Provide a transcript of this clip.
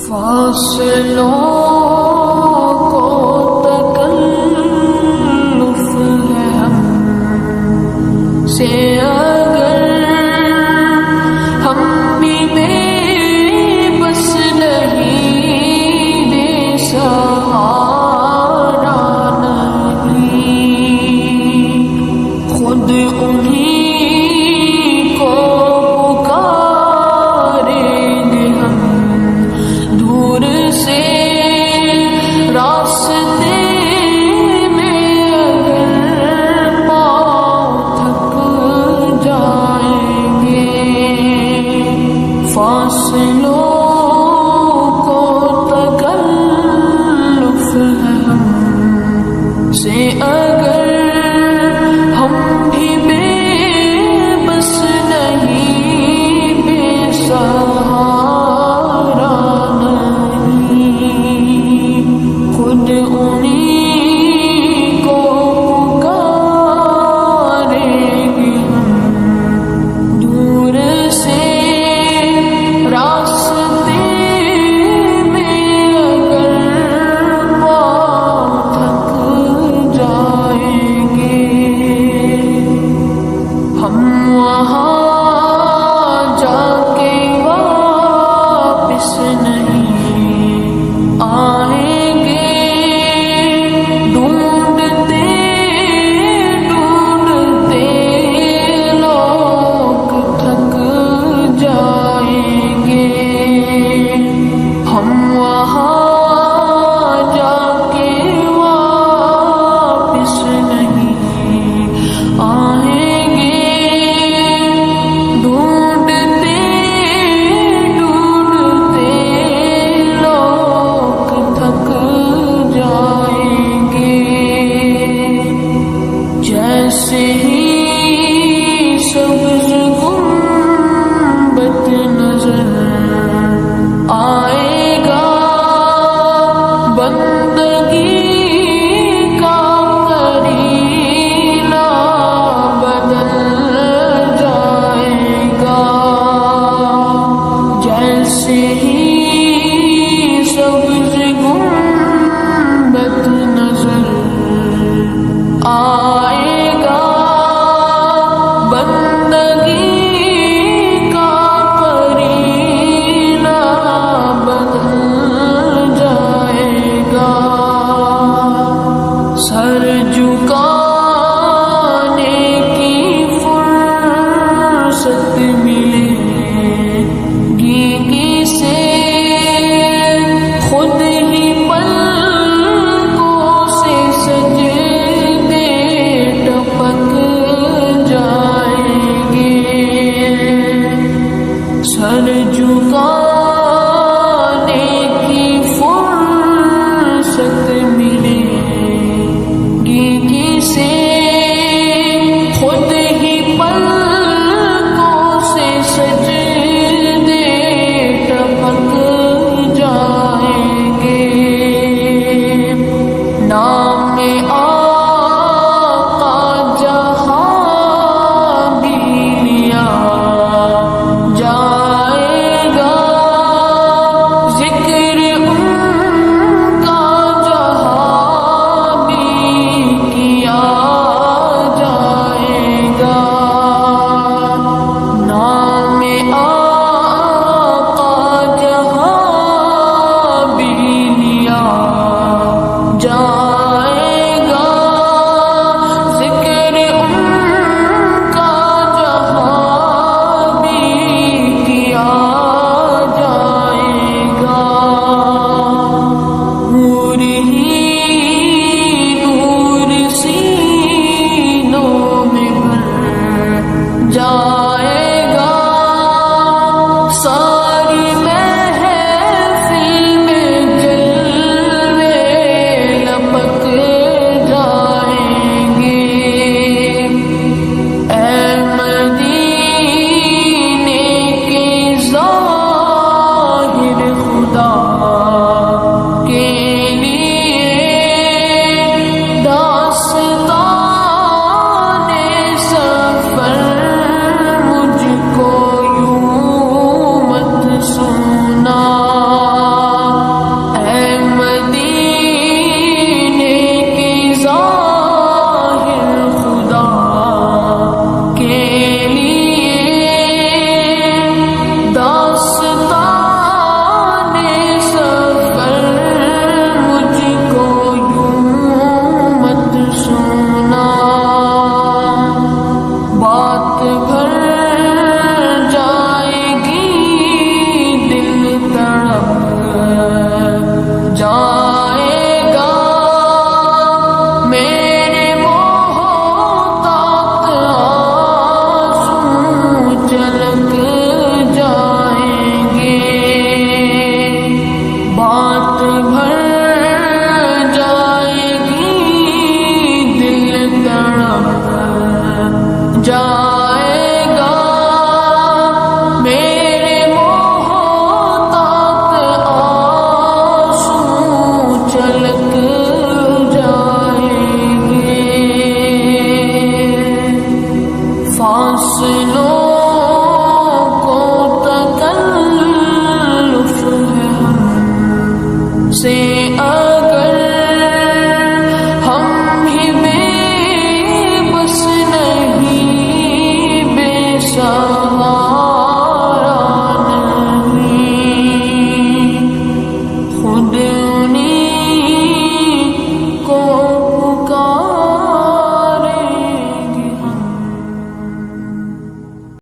فاصلوں کو تکلف ہے ہم سے اگر ہم بھی بے بس نہیں بے سہارا نہیں خود انہیں کو پکاریں گے ہم دور سے راستے میں اگر پاؤں تھک جائیں گے فاصلوں کو تکلف ہے ہم سے اگر ہم بھی بے بس نہیں بے سہارا نہیں خود انہیں کو پکاریں گے ہم دور سے راستے میں اگر پاؤں تھک جائیں گے ہم وہاں جا کے واپس نہیں آئیں گے ڈھونڈتے ڈھونڈتے لوگ تھک جائیں گے ہم وہاں جا کے واپس نہیں آئیں گے ڈھونڈتے ڈھونڈتے لوگ تھک جائیں گے جیسے ہی سبز گنبد نظر آئے گا بندگی کا کرینہ بدل جائے گا جیسے ہی سبز گنبد نظر آئے گا بندگی کا کرینہ بدل جائے گا سر جھکانے کی فرصت ملے گی کسے خود فاصلوں